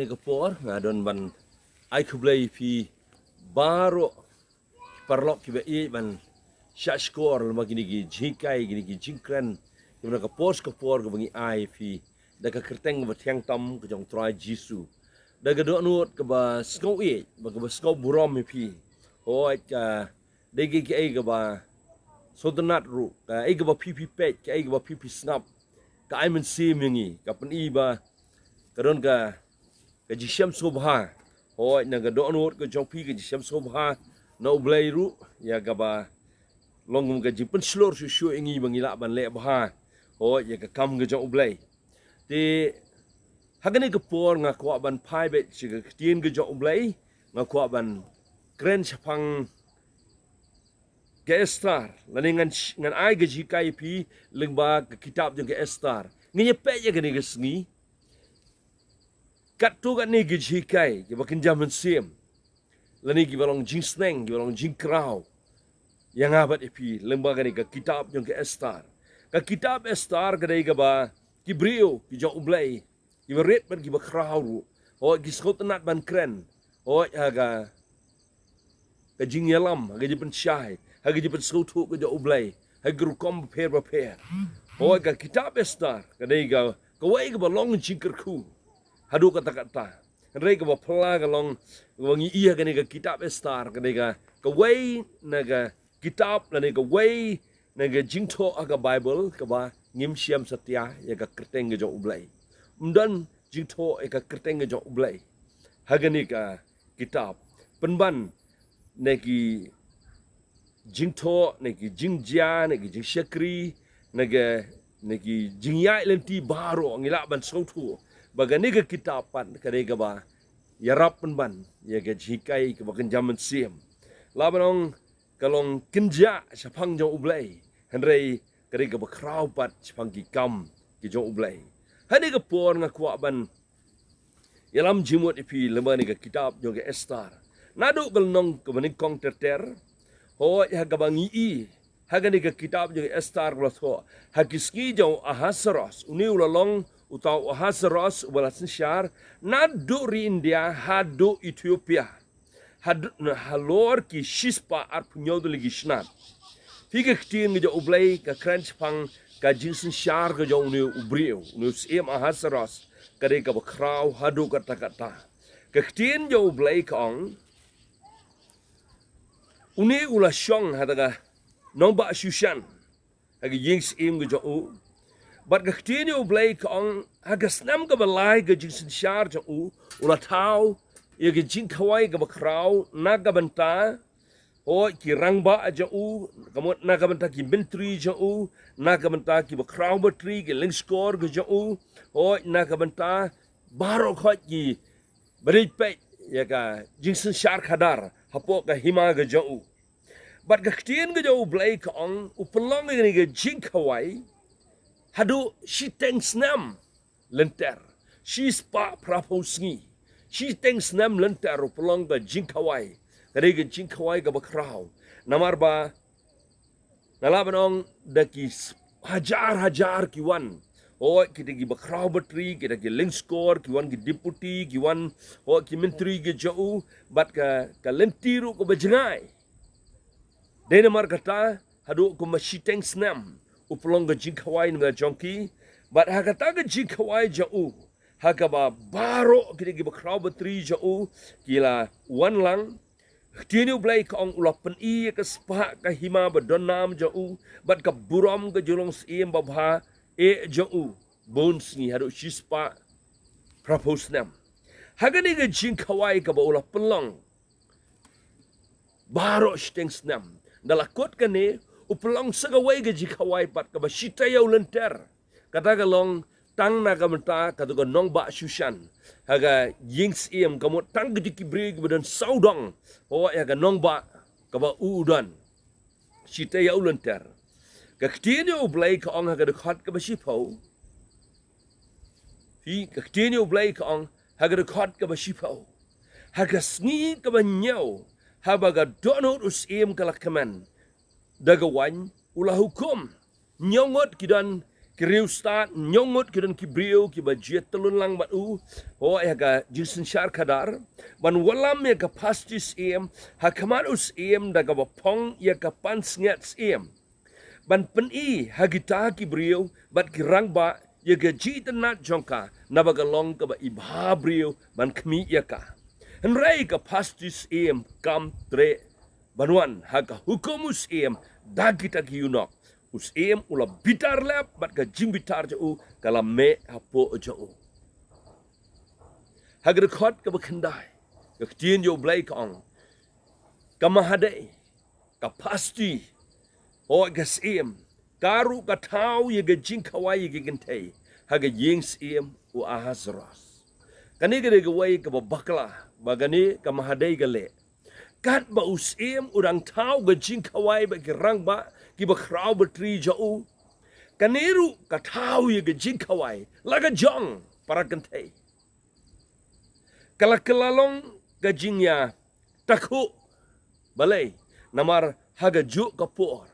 ni kapor ngadon ban ai kublai pi baro parlok ki be ban shashkor lama gini gi JINGHIKAI gini gi jingkran gimana kapor ke bangi ai pi daga kerteng ba tiang tam ke jong try jisu daga do nuot ke ba skau e ba ke ba skau burom pi oi ka degi ki ai ke ba sodanat ru ka ai ke ba pi pet ka ai ke ba pi snap ka ai men sim yangi ka pen i ba kadon ka jisham sobha oi na ga do nuot ke jong pi ke jisham sobha no blai ru ya ga ba long ga jipen slor su ingi bangi la ban le ba oi ya ka kam ga jong blai ti hagani ke por nga kwa ban pai bet chi ga tien ga jong blai nga kwa ban kren chapang ke ESTHER laningan ngan ai ga JINGHIKAI pi lengba ke kitab jong ke ESTHER ngi pe ya ga ni ga sngi kat tu ga ni ga JINGHIKAI ke bakin jaman sim lani ki balong jingsneng ki balong jingkrau yang abat ipi lengba ga ni ga kitab jong ke ESTHER ka kitab ESTHER ga dai ga ba ki brio ki jong blai ki ret ban ki ba krau o ki skotnat ban kren o aga ka jingyalam ga jipen syai hagi jipen skotu ke jong blai hagi rukom per o ga kitab ESTHER ga dai ga wai ga balong jingkerku hadu kata-kata rei ga ba pla ga long wangi iya ga ni ga kitab ESTHER ga dai ga wai na ga kitab na ga wai na ga jingtho aga Bible ka ba ngim siam satya ya ka kerteng ga jong blai mdan jingtho e ka kerteng ga jong blai hagani ka kitab penban neki jingtho neki jingjia neki jingshakri neki jingyai lenti baro ngila ban sautu bagani ka kitab pan ka de ga ba yarap penban ya ga JINGHIKAI ka bakan jaman sim labanong kalong kinja sapang jong blai henrei kari ka bakrau pat chpang ki kam ki jong blai hani ka por nga kwa ban yalam jimot ipi lemani ka kitab jong ke ESTHER nadu kal nong ka baning kong terter ho ya ka bangi i hagani ka kitab jong ke ESTHER blatho hakiski jong Ahasuerus uni ulalong utau Ahasuerus balasin syar nadu ri India hadu Ethiopia hadu halor ki shispa ar punyo lagi snat Figa ketien ge jo blai ka crunch pang ka jinsin syar ge jo uni ubriu uni sim Ahasuerus ka de ka bakrau hadu kata-kata ka ketien jo blai kong uni ula syong hadaga nomba Shushan hagi yings im ge jo but ka ketien jo blai kong haga snam ka balai ge jinsin syar jo ula tau ye ge JINGHIKAI ka bakrau naga banta o ki rangba aja kamot na kabanta ki bintri ja na kabanta ki bakrau batri ki link score ga ja o na kabanta baro khot ki bari pe ya ka jingsin shar khadar hapo ka hima ga ja bat ga ktien ga ja blai ka ong upelong ga ni ga JINGHIKAI hadu shi teng snam lenter shi spa praposngi shi teng snam lenter upelong ga JINGHIKAI Kariga JINGHIKAI ka bakrau namar ba nalabanong daki hajar kiwan o kita gi bakrau batri kita gi link score kiwan gi deputy kiwan o ki menteri gi jau bat ka lentiru ko bajengai dena mar kata hadu ko mashiteng snam upelong ga JINGHIKAI nga jonki bat hakata ga JINGHIKAI jau hakaba baro kita gi bakrau batri jau kila wan lang Tienu blai ka ong ulapan i ka spa ka hima ba donam jau bat ka buram ka julong sim babha e jau bones ni hadu shispa proposnam hagani ga JINGHIKAI ka ba ulapan long baro steng snam dalakot ka ne upelong sagawai ga JINGHIKAI pat ka ba sitayaw lenter kata ka long tang na kamenta katu ka nong ba Shushan haga yings im kamot tang gedi kibrig badan saudong o ya ka nong ba ka ba udan sita ya ulenter ka ktini o blai ka ong haga khat ka ba sipau hi ka ktini o blai ka ong haga khat ka ba sipau haga sngi ka ba nyaw habaga donot us im kalakaman daga wan ula hukum nyongot kidan Kiriu start nyongot kidan kibriu ki bajiat telun lang bat u ho ya ga jinsin syar kadar ban walam ya ga pastis ha kamanus daga bapong ya ga pansngat ban peni ha gita kibriu bat kirang ba ya ga jitanat jongka nabagalong ka ba ibha briu ban kmi ya ka henrai ga pastis kam tre banwan ha ga hukumus dagita ki yunok us ula bitar lep bat ka jing bitar jau kala me hapo jau hagar khot ka bakhandai ka tien yo blai kong ka mahade ka pasti o ga karu ka tau ye ga jing kawai ye ginte haga ying u ahazras kani ga wai ka bakla bagani ka mahade ga le kat ba us urang tau ga jing kawai ba kirang ba kiba krau betri jau kaniru katau ye gejing kawai laga jong para kente kala kelalong gajingnya takhu balai namar haga ju kapor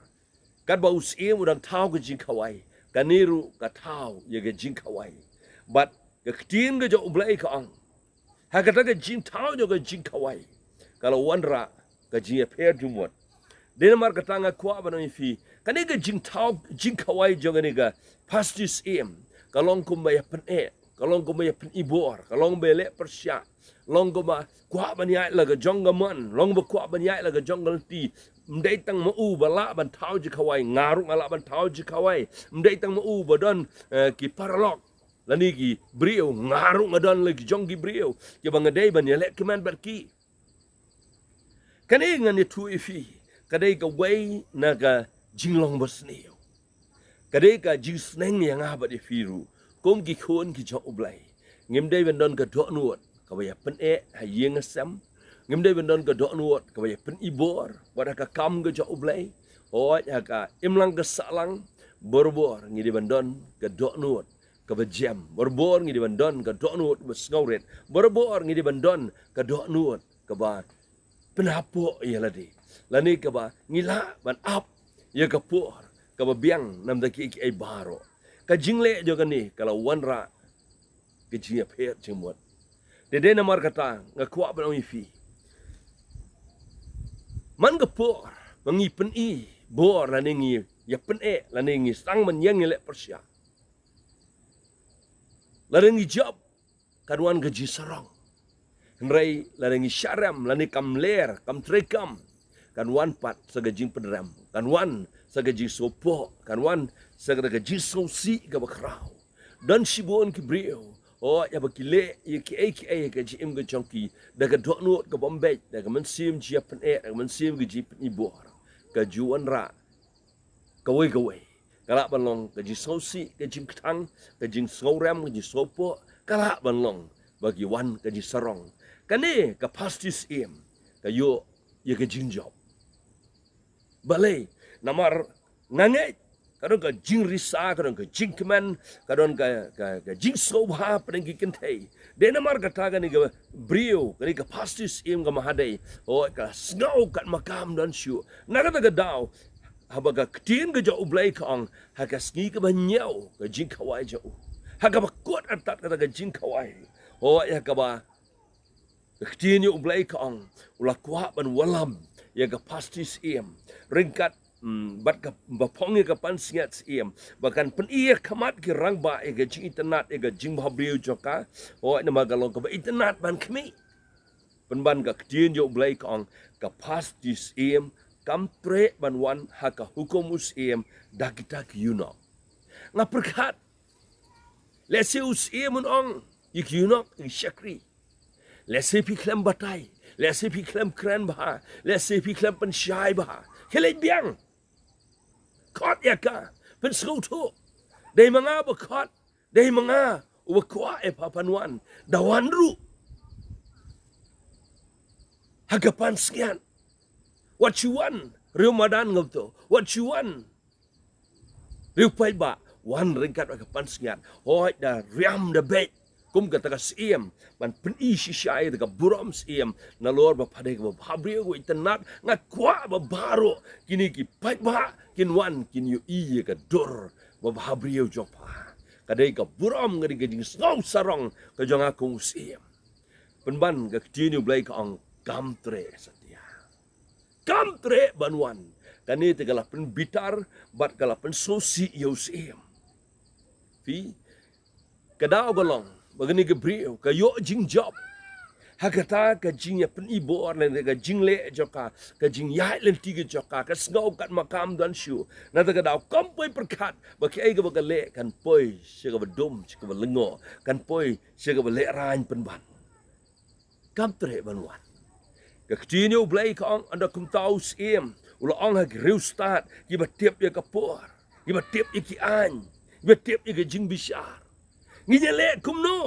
kat ba usim udang tau gejing kawai kaniru katau ye gejing kawai but gaktin ga jau blai ka ang haga ta gejing tau jo gejing kawai kalau wanra gajing per jumot Denmark katanga kwa bana fi kaniga jing kawai joganiga pastis kalong kumbaya pen kalong kumbaya pen ibor kalong bele persya long kuma kwa banya laga jongaman long ba kwa banya laga jongal ti mdai tang mau bala ban tau ji kawai ngarung ala ban tau ji kawai mdai tang mau badon ki paralog lani ki brio ngarung adon lagi jongi brio ki bangadai ban yele keman barki kaniga ni tu ifi kadai ka wai naga jinglong bersneo kadai ka jisneng yang apa di firu kom ki khon ki jo ublai ngim dai bendon ka do nuot ka baya pen hayeng asam ngim dai bendon ka do nuot ka baya pen ibor wada ka kam ka jo ublai o ya ka imlang ka salang borbor ngi di bendon ka do nuot ka bejam borbor ngi di bendon ka do nuot besngauret borbor ngi di bendon ka do nuot ka ba penapo ya ladi lani ka ba ngila ban up ya ka por ka ba biang nam da ki ai baro ka jingle jo ka ni kala wanra ke jia phet chimot de na mar kata nga kwa ba mi fi man ka por mangi pen bor lani ngi ya pen lani ngi sang man yang le persya lani ngi job kadwan ka ji sarong nrai lani ngi sharam lani kam ler kam trekam kan wan pat sagajing pedram kan wan sagajing sopo kan wan sagajing sosi ka bakrao dan sibon ki brio o ya bakile ye ki ka jim ga jonki daga donut ka bombay daga man sim jiapan daga man sim ga jip ni bor ka juan ra ka wei kala banlong ka ji sosi ka jim tang ka jing sngorem ka ji sopo kala banlong bagi wan ka ji sarong kane ka pastis ka yo ye ka jing job balai namar ngangai kadon ka jing risa kadon ka jing keman kadon ka jing sobha pergi kentai de namar kata ka ni ka brio ka ni ka pastis ga mahadai o ka sngau kat makam dan syu naga daw habaga ktin ga jau blai kong ha ka sngi ka banyau ka jing kawai jau ha ka bakot atat ka jing kawai o ya ka ba ktin yo blai kong ula kwa ban walam ya ka pastis ringkat bat ka bapong ka pansingat bahkan pen kamat ki rangba ga jing internet ga jing babriu joka o na magalong ka ba internet ban kmi penban ka ktin yo blai kong ka pastis kam tre ban wan ha ka hukumus dakita ki yuno nga perkat lese us ong ik yuno i shakri lese pi klem batai lese pi klem kran bah lese pi klem pen shai bah kelej biang kot ya ka pen skutu dei manga ba kot dei manga u kwa papanuan dawan ru hagapan sekian what you want Ramadan ngabto what you want riu pai ba wan ringkat hagapan sekian hoi da riam da bet kum kata ka siem ban pen si syai ka buram siem na lor ba padai ka habri ko internet nga kwa ba baro kini ki pai ba kin wan kin yu ka dor bahabriu jopa kadai ka buram ngadi ka jing sngau sarong ka jong akong usiem penban ka continue blai ka ang kamtre setia kamtre banwan kani tegala pen bitar bat kala pen sosi usiem fi kadau golong bagani ke brio ka yo jing job hakata ka jing ya pen ibor len ka jing le joka ka jing yai len tiga joka ka sngau kat makam dan shu na ta ka dau kampoi perkat ba ke ai ka ba le kan poi se ka ba dum se ka ba lengo kan poi se ka ba le ran pen ban kam tre ban wan ka continue blai ka ong anda kum tau sim ula ong ha griu start ki ba tiap ya ka por ki ba tiap ya ki an ki ba tiap ya ka jing bishar ngi le kum no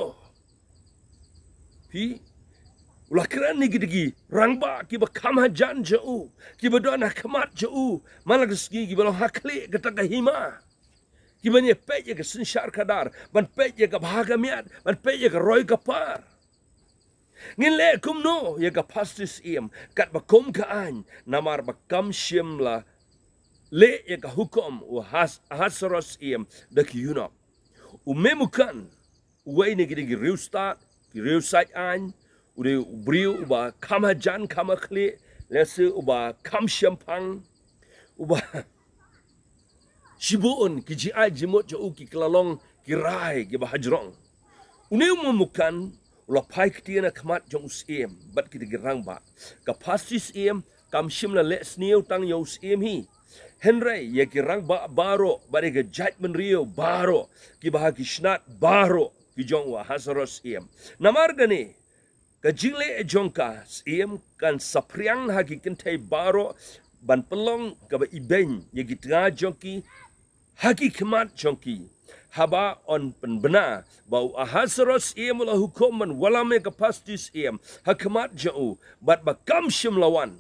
pi ulah keran ni gigi rangba ki ba kam hajan jau ki ba don hakmat jau malang ski ki ba lo hakli ka ta hima ki ba ni pe ye ka sinshar kadar ban pe ye ka bhaga miat ban pe ye ka roi ka par ngin le kum no ye ka pastis iem kat ba kum ka an namar ba kam shim la le ye ka hukum u hasaros iem da ki yunop u memukan uai ni gigi riu start ki riu sai an ude brio uba kama jan kama kle lese uba kam shampang uba shibun ki ji ajimot jo ki klalong ki rai ki bahajrong une mumukan ula pai ktiana khamat jong usem bat ki gerang ba ka pastis em kam shimla le sneu tang yo usem hi henry ye ki rang ba baro bare ga judgment rio baro ki bahagi snat baro ki jong wa hasaros em namargane ka jingle jongka siem kan sapriang hagi kentai baro ban pelong ka ba ibeng ye gitga jongki hagi kemat jongki haba on penbena bau ahasros siem la hukum man walame ka pasti siem hakmat jau bat ba kam shim lawan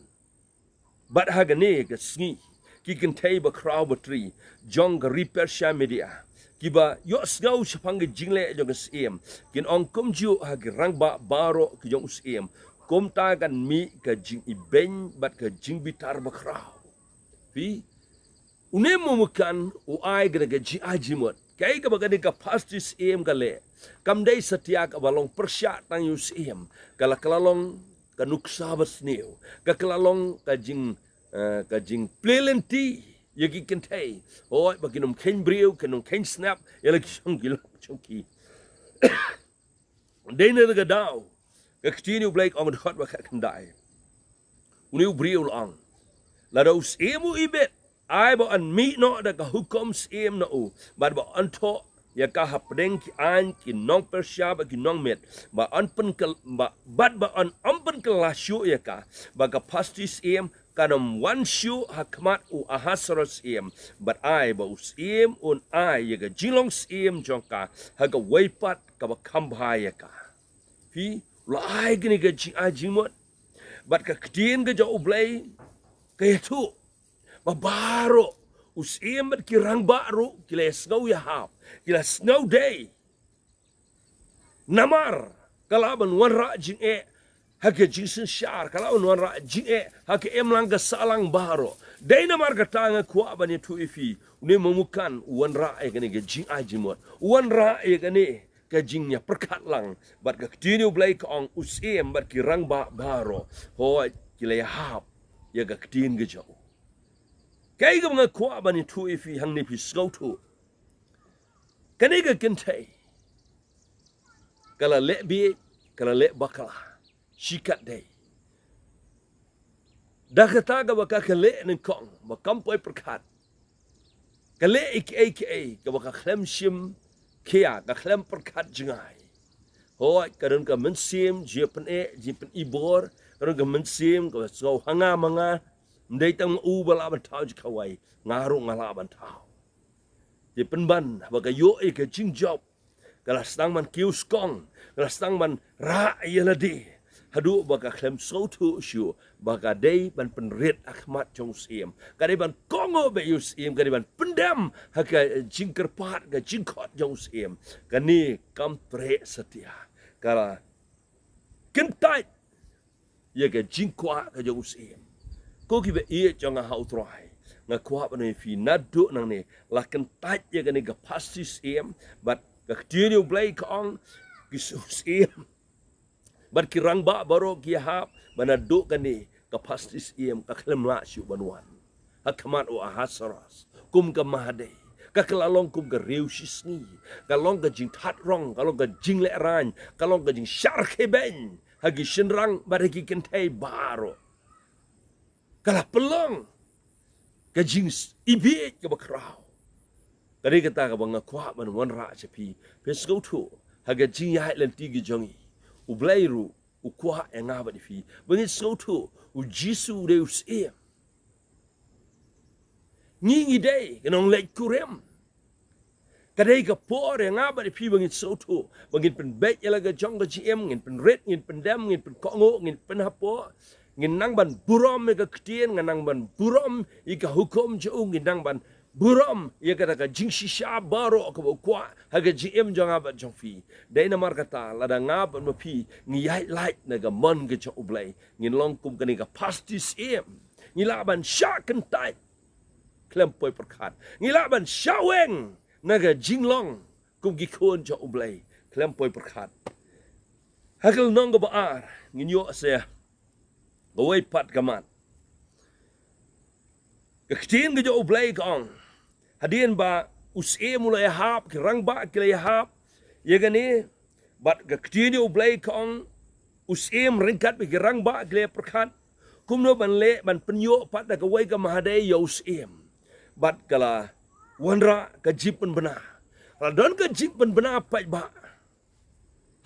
bat hagane ka sngi ki kentai ba kraw batri jong ka repair sha media kiba yo sgau chapang jingle jong siem kin ong kum ju ha rang ba baro ki jong siem kom ta kan mi ka jing ibeng bat ka jing bitar ba kraw fi unem mukan u ai ga ga ji ajimot kai ka ba ga ka pasti siem ka le kam dai satia ka balong persya tang yu siem kala kalalong ka nuksa basneu ka kalalong ka jing plelenti yagi kentai oi baginum ken brio kenum ken snap yala chongil chongki dena ga daw ka continue blake on hot ba kan dai uni brio lang la dos emu ibet ai ba an mi no da ka hukum sem no ba ba anto ya ka hapdeng ki an ki nong persya ba ki nong met ba an pen ba ba an ampen kelasyo ya ka ba ka pastis em kanam one shoe hakmat u ahasros em but I ba usiem un I yaga jilong siem jongka haga waipat ka ba kambhaya ka fi lai gni ga ji ajimot but ka kdien ga jo blai ka tu ba baro usiem bat ki rang baro kila snow ya hap kila snow day namar kalaban wan ra jing hake jinsin syar kalau nuan ra jing hake emlang ga salang baro dai na marga tanga kwa bani tu ifi ne memukan wan ra gane ga jing ajimot wan ra gane ka jing nya perkat lang bat ga continue blai ka ong usem bat ki rang ba baro ho kile hap ya ga ktin ga jo kai ga nga kwa bani tu ifi hang ne pi skau tu kane ga kentai kala le bi kala le bakala shikat day dah kata ga baka kale nen kong ba kampoi perkat kale aka ga baka khlem shim kia ga khlem perkat jingai hoi kadon ka mensim jepen ibor kadon ka mensim ka so hanga manga ndai tang u bala ban tau jkawai ngaru ngala ban tau jepen ban baka yo ka jingjob kala stang man kius kong kala stang man ra yeladi hadu baka klem so tu shu baka day ban penrit akhmat jong siem kadai ban kongo be yu siem kadai ban pendam haka jingker pat ga jingkot jong siem kani kam tre setia kala kentai ye ga jingkwa ga jong siem ko ki be ie jong ha utrai ngakuha ba ni fi nadu nang ni lakan tat ya gani ga pastis but ga ktini ublay kaong gisus but kirang ba baro kihap banadu kani ka pastis ka kalamla siu banwan hakamat o ahasaras kum ka mahade kakalong kum ka reusis ni kalong ka jing tat rong kalong ka jing le ran kalong ka jing syarke ben hagi shenrang bariki kentai baro kala pelong ka jing ibit ka bakraw kari kata ka bang kwa ban wan ra chapi pesgo tu haga jing ya len tigi jongi ublairu ukwa nga ba di fi bangit so tu u jisu deus ngi dei kanong lek kurem kadai ka por nga ba di fi bangit so tu bangit pen bet ya laga jong ka ngin pen red ngin pen dam ngin pen kongo ngin pen hapo ngin nang ban burom ka ktien nang ban burom ika hukum jo ngin nang ban burom ya kata ka jingshisha baro ka kwa haga jong aba jong fi dai na mar kata lada ngap ma pi ngi yai light na ga mon ga jo ublai ngin long kum ka ni ka pastis ngi laban shakan tai klem poi perkat ngi laban shaweng na ga jinglong kum gi kon jo ublai klem poi perkat hagal nong ga baar ngin yo se gawai pat kamat kektien ga jo ublai kong hadien ba us'e mulai hap kirang ba kilai hap ya gani bat kektien jo ublai kong us'e ringkat bi kirang ba kilai perkat kumno ban le ban penyo pat da gawai ka mahadai yo us'e bat kala wanra ka jipen bena radon ka jipen bena pat ba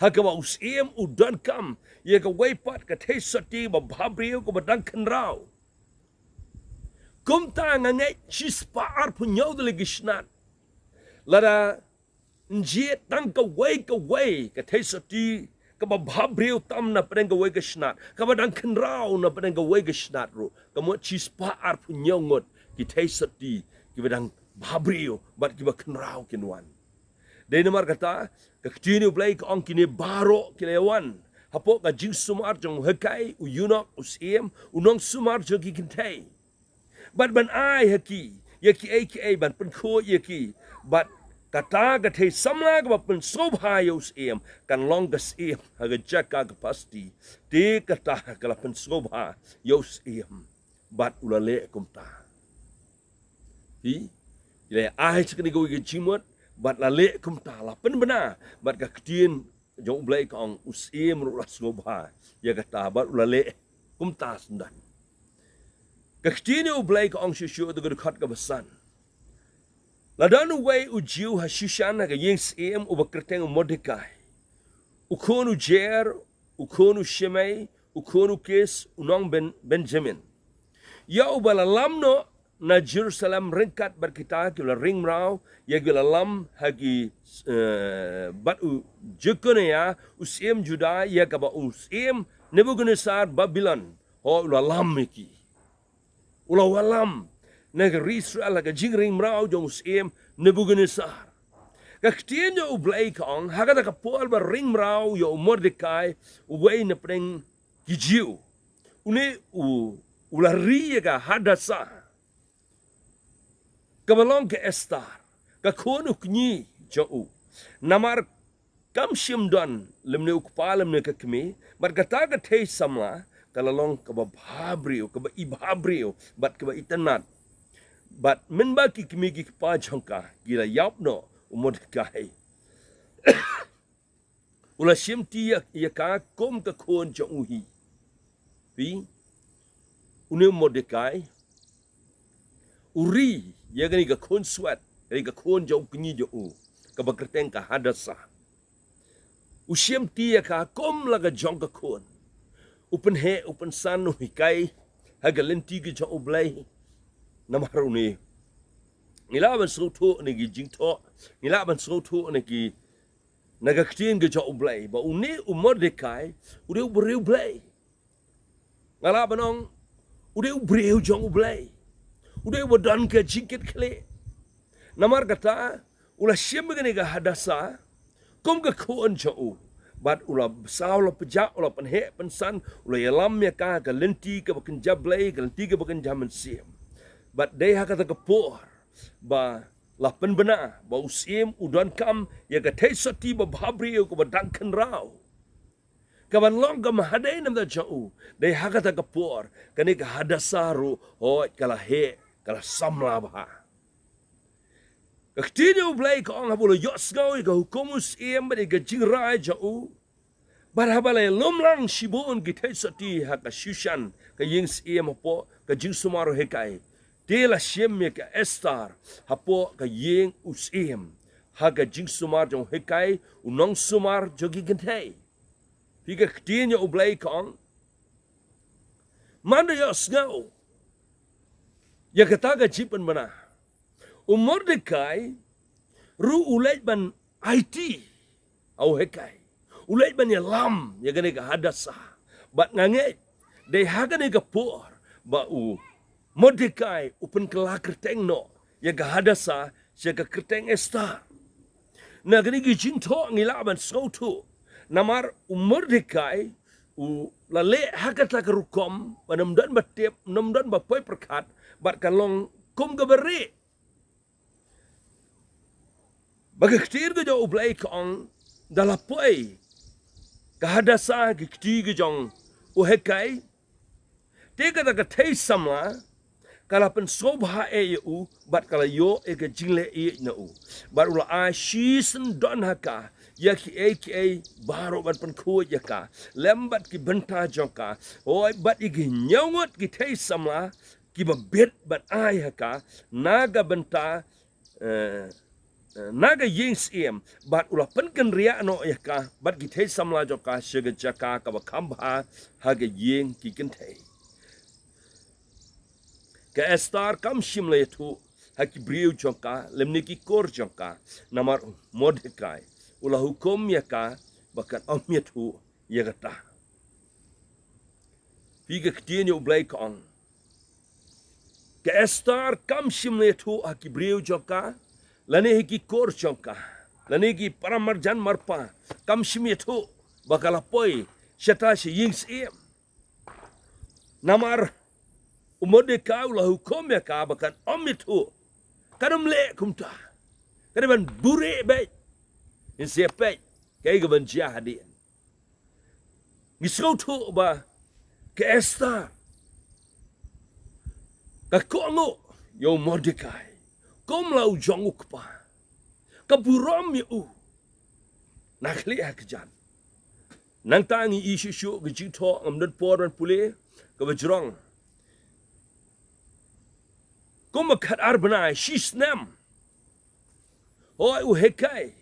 hakawa us'e udan kam ya gawai pat ka tesati ba bhabriyo ko badang kenrau kum ta ngangai chispa ar punyo de legisnat lara njiet tang ka wai ka tesati ka ba bhabriyo tam na pedang ka wai ka snat ka badang kenrau na pedang ka wai ka snat ro ka mo chispa ar punyo ngot ki tesati ki badang bhabriyo bat ki ba kenrau kinwan dai namar kata ka ktini blai ka ong kini baro kilewan hapo ka jing sumar jong hekai uyunok usiem unong sumar jogi kintai but ban ai haki yaki aka ban pen ko yaki but kata ka thei samla ka pen sobha usiem kan long ka siem haga jaka ka pasti te kata ka pen sobha usiem but ulale kumta hi ile ai chkani go ge jimot but lale kumta la pen bena but ka ktien jong blai kong usiem ru rasngobha ya kata bat ulale kumta sendan ka ktien blai kong shishu de khat ka basan la dan way ujiu ha shishan ka yeng siem u bakrteng Mordekai ukonu jer ukonu shemai ukonu kes unong Benjamin ya ubala lamno na Jerusalem ringkat berkita kila ring rau ya kila lam hagi batu jekone ya usiem Juda ya kaba usiem Nebukadnezar Babylon ho ula lam iki ula walam negeri Israel ka jing ring rau jong usiem Nebukadnezar ka ktien yo ublai kong hakata ka pol ba ring rau yo Mordekai uwei na preng kijiu une ula ri ka hadasa kabalong ke Esther ka kono knyi jo namar kam shimdon lemne ukpalem ne kakme bar kata ka thei samla kalalong ka babhabrio ka ba ibhabrio bat ka ba itanat bat men ba ki kmi ki pa jongka gila yapno Mordekai ula shimti ya ka kom ka kon jo uhi pi une Mordekai uri ya gani ka kon swat gani ka kon jo knyi jo ka bakrteng ka hadasa usiam tia ka kom laga jong ka kon upen he upen san hikai haga lenti ki jo oblai namaruni ngilaban soto ne gi jingto ngilaban soto ne gi naga ktien ki jo oblai ba uni Mordekai ude ubreu blai ngalaban ong ude ubreu jong oblai udah wadan ke jingkit kle namar kata ula syem begini ke hadasa kom ke kon jau bat ula saula pejak ula penhe pensan ula yalam ya ka lenti ke baken jablai ke lenti ke baken jaman sim but they hakata kapor ba lapen bena ba usim udan kam ya ka tesati ba bhabri ko ba dankan raw kaban long ka mahadai nam da jau they hakata kapor kani ka hadasaru ho kala he kala samla ba Kaktinyo blay ka ang habulo yosgaw ka hukumus iem ba ka jingrai jau barhabalay lumlang shibun gitay sati ha ka shushan ka yings iem hapo ka jing sumaro hekai tela shemye ka Esther hapo ka ying us iem ha ka jing sumar jong hekai unong sumar jogi gintay pika kaktinyo blay ka ang manda yosgaw ya kataga jipan mana Mordecai ru ulai ban IT au hekai ulai ban ya lam ya gane ka hadasa bat ngange de hagane ka por ba u Mordecai upen kala kerteng no ya ka hadasa sia ka kerteng Esther na gane gi jinto ngila ban sautu namar Mordecai u lale hakata ka rukom banamdan batep namdan ba poi perkat bat kalong kum ka beri Bagaktir ke jauh belai kong dalapoi kahadasa kikti ke jong uhekai teka tak tei samla kalapan sobha eu bat kala yo ke jingle na u bat ula a shisen don haka ya ki baro bat pen ko ya ka lembat ki benta jongka oi bat igi nyawat ki tei samla ki babet bat ai haka naga benta naga yings iem bat ula penken ria no yaka bat githe samla joka shega jaka ka bakamba haga yeng ki kenthe ka Esther kam shimle tu haki briu joka lemni ki kor joka namar Mordecai ula hukum yaka bakan omyetu yagata figa ktien yo blay kong ka Esther kam shimle tu haki briu joka lani hiki kor chongka lani hiki paramarjan marpa kam shimietu bakalapoi shata shi yings iem namar Mordecai ula hukum ya ka bakan omitu kadam le kumta kadaban bure bay in siapay kay gaban jahadin ngisau tu ba ke Esther ka kongo yo Mordecai Kom lau jong ukpa, kaburam yu, nakli hakjan. Nang tangi isu syu gejito amdut poran pule kabajrong. Kom makat arbana shisnam. Oi uhekai,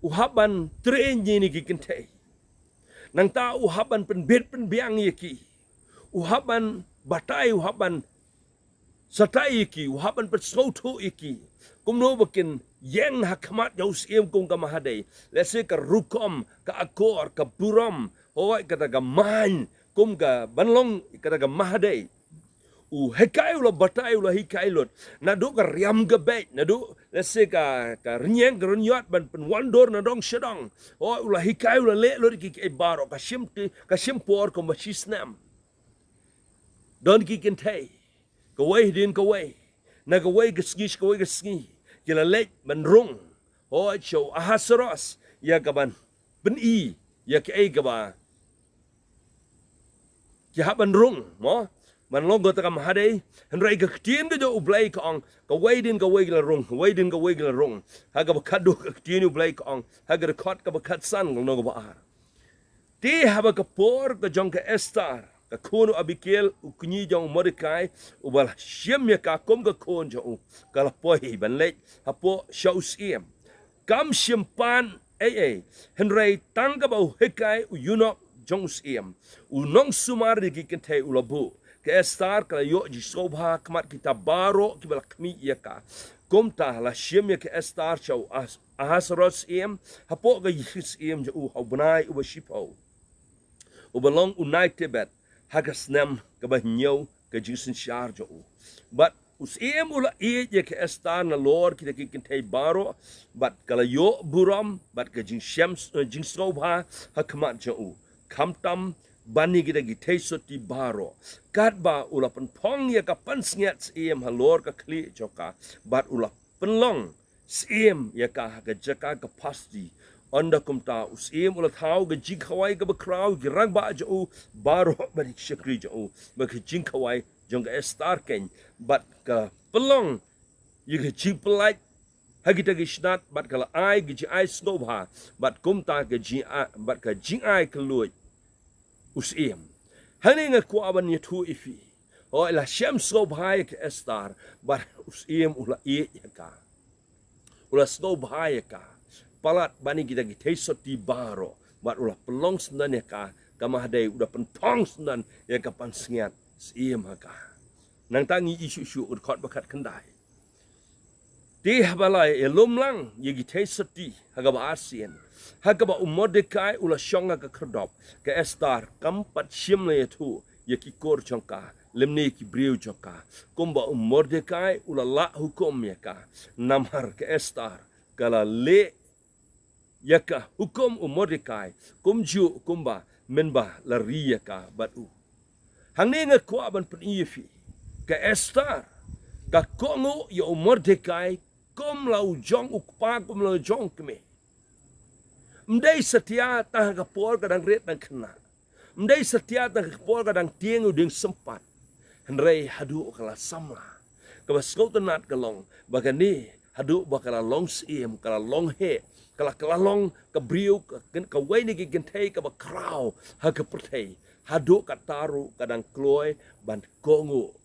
uhaban trenye ni kikentay. Nang ta uhaban penbet penbiang yaki, uhaban batay uhaban Satai iki, uhapan persautu iki. Kumno bakin yang hakamat jaus iem kung kamahadai. Lese ka rukom, ka akor, ka buram. Hoi kata ka man, kum ka banlong kata ka mahadai. Hekai ula batai ula hikai lot. Nadu ka riam ka bait. Nadu lese ka renyeng ka renyot ban penwandor na dong syadong. Hoi ula hikai ula le lot ki baro. Ka simpor kum basisnam. Don ki kentay. Kawai din kawai, na kawai kesngi, kila lek menrung, oh show ahasaros, ya kaban beni, ya kei kaba, kiha menrung, mo, menlong kata kam hadai, henrai kektien ke jo ublai kong, kawai din kawai kila rung, haga bakadu kektien ublai kong, haga rekod kabakat san kong no kabar. Ti haba kapor ke jong ke Esther. Ka kono abikel ukunyi jong Mordecai ubal syemya ka kom ka kon jong kalapoi banlek hapo shausiem kam syempan henrai tangga bau hekai uyunok jong siem unong sumar di kentei ulabu ke Esther kala yo ji sobha kamat kita baro kibal kami yaka kom ta la syemya ke Esther chau ahasros iem hapo ga yis iem jo ubnai ubashipau ubalong unai tibet hagas nem kabahnyau ka jinsin sharjo but us ula ya ke Esther na lord kita kintay baro but kala yo buram but ka jing sobha hakmat jo kamtam bani kita gi soti baro kat ba ula pen pong ya ka pan snget halor ka kli joka bat ula penlong ya ka jaka ka pasti onda kumta ula thau ga JINGHIKAI ka bakraw girang ba jo baro ba dik shakri jo ba ka JINGHIKAI jong ESTHER ken bat ka pelong ya ka jipelai hagita gishnat bat kala ai gi ai snobha bat kumta ga bat ka JINGHIKAI keluj hani nga kuaban ni tu ifi o la shem snobha ka ESTHER bat ula ka ula snobha ka palat bani kita soti baro bat ula pelong sendan ya ka kamahadai udah pentong sendan ya ka pan sngiat ka nang tangi isu khot bakat kendai di habalai elom lang yegi soti hagaba ASEAN hagaba Mordekai ula shonga ka kerdop ka ESTHER kampat shim le tu yeki kor chongka lemne ki briu chongka kumba Mordekai ula la hukum ya ka namhar ka ESTHER kala le yaka hukum Mordekai kumju kumba menba la riya ka batu hangne nga kwa ban pen ifi ka ESTHER ka kongo yo Mordekai kum lau jong ukpa kum lau jong keme mdai setia tah ka por kadang ret nang kena mdai setia tah ka por kadang tieng uding sempat henrei hadu kala samla ka baskotenat kalong bagani hadu bakala long kala long he kala long ka briu ka waini ki gentei ka bakraw ha ka pertei hadu ka taru kadang kloy ban kongo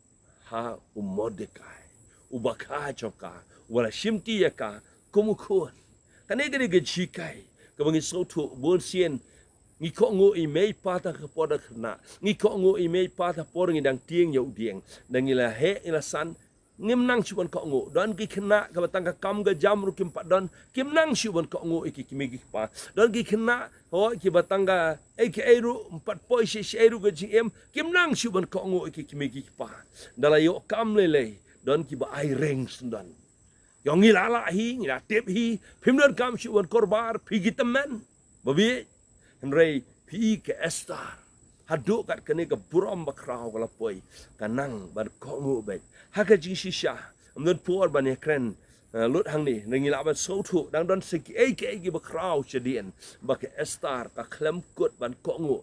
ha Mordekai ubaka choka wala shimti yaka kumukun kanega ni JINGHIKAI kabangi sotu bolsien ngi ko ngo i mei pata ka poda khna ngi ko ngo i mei pata por ngi dang tieng yau dieng dang ila he ila san ngim nang chuban ko ngo don ki khna ka batang ka kam ga jam ru kim pa don kim nang chuban ko ngo iki kimi gi pa don ki khna ho ki batang ga ek eru empat poi she eru ga jim kim nang chuban ko ngo iki kimi gi pa dala yo kam lele don ki ba ai reng sundan yang ngilala hi ngila tip hi pimdan kam chuban korbar pigi teman babi henrei pi ke ESTHER hadu kat kene ke buram bakraw kala poi kanang bar kongu bet haka jing shisha amdon por ban ekren lut hang ni ngila ban sotu dang don seki gi bakraw chedien ba ke ESTHER ka klem kut ban kongu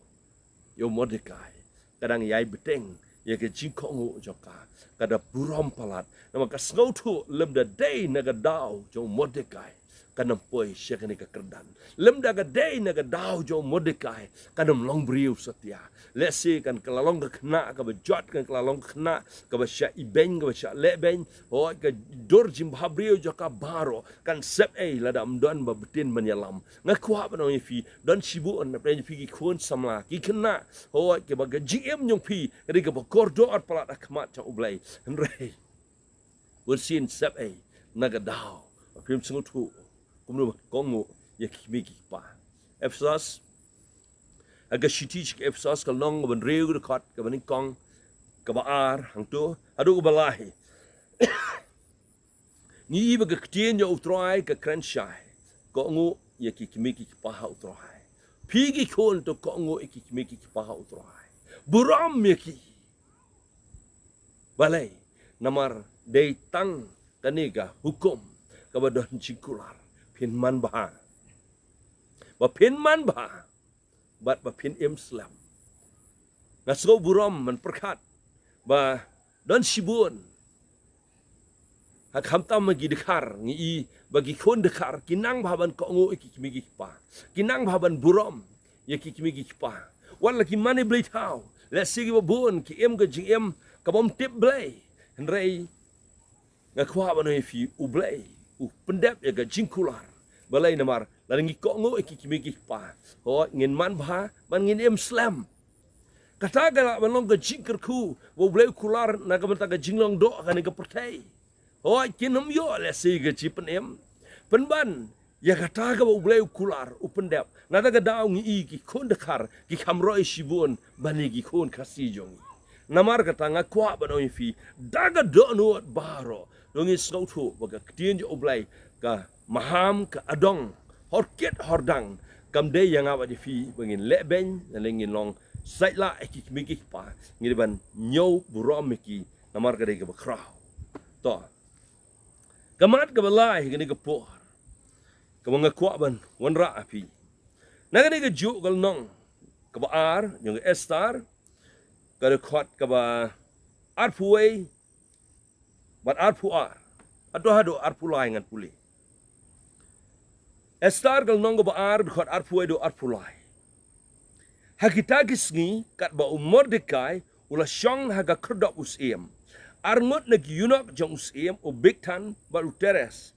yo Mordekai kadang yai beteng ya ke JINGHIKAI joka kada buram palat nama ka sngotu lemda day naga daw jo Mordekai kanam poi syakani ka kerdan lemda ga day naga daw jo Mordekai kanam long briu setia let's see kan kelalong ka kena ka bejot kan kelalong kena ka basya ibeng ka basya lebeng ho ka dor jim babriu joka baro kan sep lada amdon ba betin menyalam ngakwa ba no fi don sibu on pre fi ki khun samla ki kena ho ke ba GM nyong fi ri ka ba kordor palat akmat cha ublai henrei bersin sep naga daw pim sengutu kumno kongo ya kimi ki pa efsas aga shitich ke efsas ka long ban reu de khat ka ban kong ka ba ar hang tu adu ba lahi ni ba ka tien yo utrai ka kranshai kongo ya ki kimi ki pa ha utrai pigi kon to kongo ki kimi ki pa ha utrai buram ya ki balai namar dei tang kaniga hukum ka ba don cikular P.M.Wann ba P.M.Wann bat ba P.M. Slam ngaso buram man perkat ba don sibun hak hamtam magi dekar ngi bagi kon dekar kinang baban ko ngo iki kimi pa kinang baban buram ya ki kimi pa wala ki mani blay tau let's see ba bun ki em ga GM ka bom tip blay henrei ngakwa ba no fi u blay u pendap ya ga jingkular balai namar laringi ko ngo iki kimi pa ho ngin man ba man ngin em slam kata gala balong ga jingker ku wo blay kular na ga banta ga jinglong do kan ga pertai ho kinum yo le si ga chipen em penban ya kata ga wo blay kular u pendap na ga daw ngi iki kon dekar ki kamro isibun bani gi kon kasi jong namar kata ngakwa ba no fi daga do no baro dongi snautu baga tien jo oblai ka maham ka adong horket hordang kamde yang awak di fi bengin lebeng lengin long sai la ki miki pa ngiri ban nyau burom miki namar ka de ka bakrao to kamat ka balai gani ka por ka mga kwa ban wan ra api nagani ka ju gal nong ka ba ar yung Esther ka de khot ka ba ar puai bat ar pu ar ado hado ar pulai ngan puli Esther gal nong ka ba ar khot ar puai do ar pulai hakita gisngi kat ba Mordekai ula syong haga kerdok usiem arngot nag yunok jong usiem o bigtan ba uteres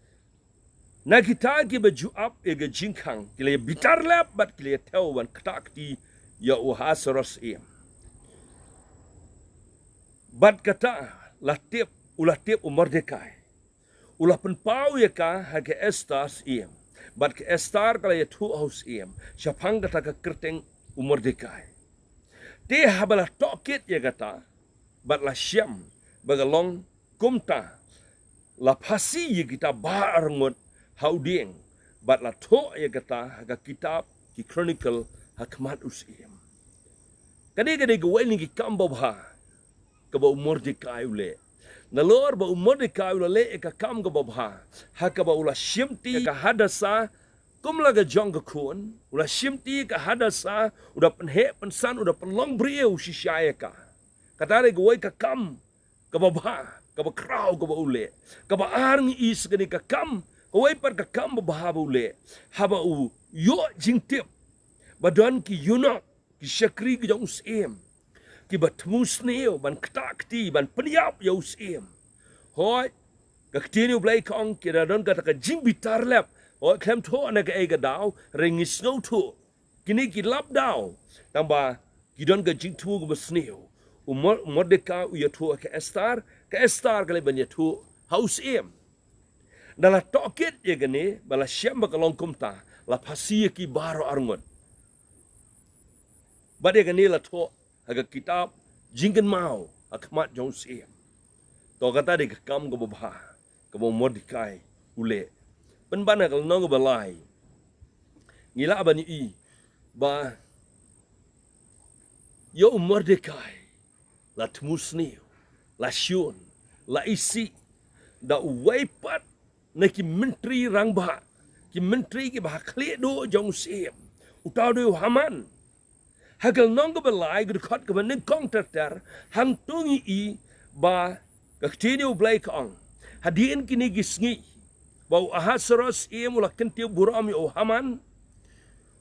nagita gi ba juap ega jingkang kile bitar lap bat kile teuwan ktakti ya o hasaros em bat kata latip o Mordekai ula penpau ya ka haga Esther em bat ke Esther kala ya tu haus em syapang kata ka kerteng Mordekai. Te habala tokit ya kata, bat la syam, bagalong kumta, la pasi ya kita barangot hauding, bat la to ya kata, haga kitab, ki chronicle, hakmat usiem. Kadi-kadi gawai ni ki kambabha, kaba Mordekai ule. Nalor ba Mordekai ule ka kam kababha, hakaba ula syamti ka hadasa, kum laga jong ka kun, ula shimti ka hadasa, udah penhe pensan, udah penlong brio si syaya ka. Katare gawai ka kam, ka babha, ka ba kraw, ka ba ule. Ka ba arng is ka ni ka kam, gawai par ka kam babha ba ule. Haba u yo jingtip, badan ki yunok, ki syakri ki jong usiem. Ki ba tmusneo, ban ktakti, ban penyap ya usiem. Hoi, ka ktini ublay kong, kira don kata ka jingbitar lep, o klem to na ka ega daw ringis no to kini ki lap daw tamba gidon ga jing tu ga sneo Mordekai u ya to ka Esther ka le ban ya to house em dala tokit ye gane bala syam ba kalong kumta la pasi ki baro arngot bade gane la to haga kitab jingen mau akmat jong em to kata de kam ga babha ka Mordekai ule penbana kalau nong balai ngila bani I ba yo Mordekai la tmusni la syun la isi da waipat na ki menteri rangba ki menteri ki ba khle do jong sem utau do Haman hagal nong balai gud khat ka ban kong ter hang tungi I ba ka tini blai kong hadien kini gisngi bau Ahasuerus ia mula kentiu burami o Haman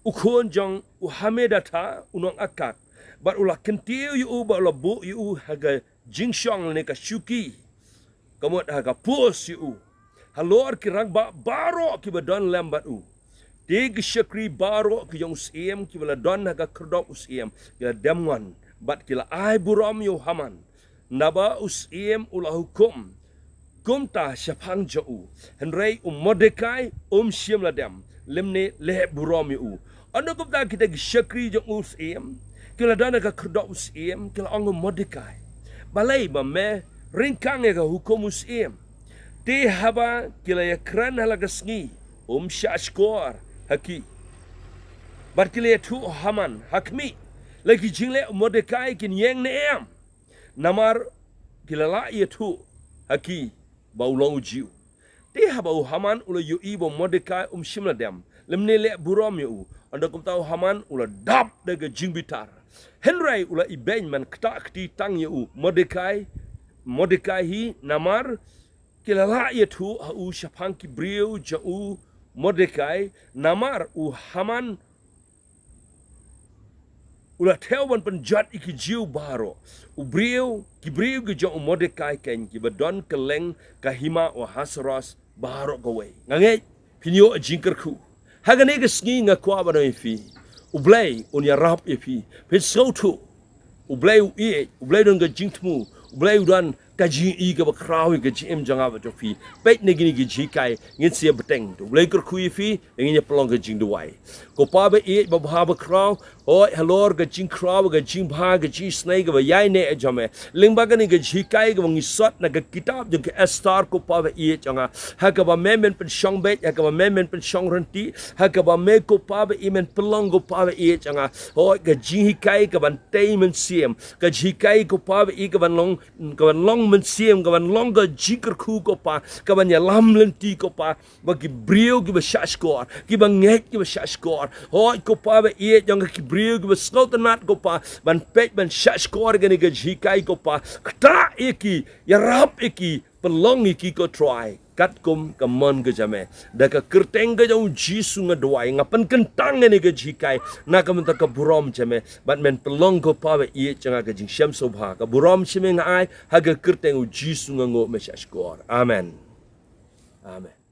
ukon jong uhamedata unong akak bat ula kentiu yu ba ula bu yu haga jingshong ne ka syuki kamot haga pos yu halor ki rangba baro ki badon lambat u dig syakri baro ki jong usiem ki bala don haga kerdok usiem ki damwan bat kila ai burami o Haman naba usiem ula hukum kumta syapang jau henrei Mordekai syam ladam lemne le buromi u ando kumta kita syakri jong usiem kila dana ka kerdok usiem kila ong Mordekai balai ba me ringkang ga hukum usiem te haba kila ya kran halaga sngi syashkor haki bar kila tu Haman hakmi lagi jingle Mordekai kin yeng ne em namar kila la ya tu haki bau long jiu te haba Haman ula yu ibo Mordekai shimladam lemne le burom yu anda kum tau Haman ula dap daga jingbitar henrai ula ibeng man ktakti tang yu Mordekai hi namar kilala yetu u syapang ki brio jau Mordekai namar Haman ula teuwan penjat iki jiu baro ubriu ki jau Mordekai ken ki badon keleng kahima Ahasuerus baro gawe ngange pinyo jingkerku hagane gesngi ngakwa bano fi ublay unya rap fi pin sautu ublay don ga jingtmu ublay dan kaji I ka bakrawi ka jim janga ba fi pet ne gini gi kai ngin sia beteng ublay kerku fi ngin pelong ga jing duai ko pa ba ba kraw Oi halor ga jing kraw ga jing bha ga ji snai ga yai ne jame lingba ga ni ga jikai ga ngi sot na ga kitab jung ke Esther ko pa e changa ha ga ba men pen shong bet ha ga ba men pen shong ranti ha ga ba me ko pa e men pelong ko pa e changa oi ga JINGHIKAI ga ban tai men siem ga jikai ko pa e ga ban long men siem ga ban long ga jikr khu ko pa ga ban ya lam lenti ko pa ba ki brio gi ba shashkor ki ba ngek gi ba shashkor oi ko pa e jang ki brio gi ba skautanat ko pa ban pet ban shashkor ga ni ga JINGHIKAI ko pa kta eki ya rap eki pelong iki ko try kat kum kamon ke jame da ka kerteng ga jong jisu nga doai ngapan kentang ni ga JINGHIKAI na ka menta ka burom jame bat men pelong ko pa e changa ga jing syam sobha ka burom chime nga ai ha ga kerteng jisu nga ngo me shashkor amen amen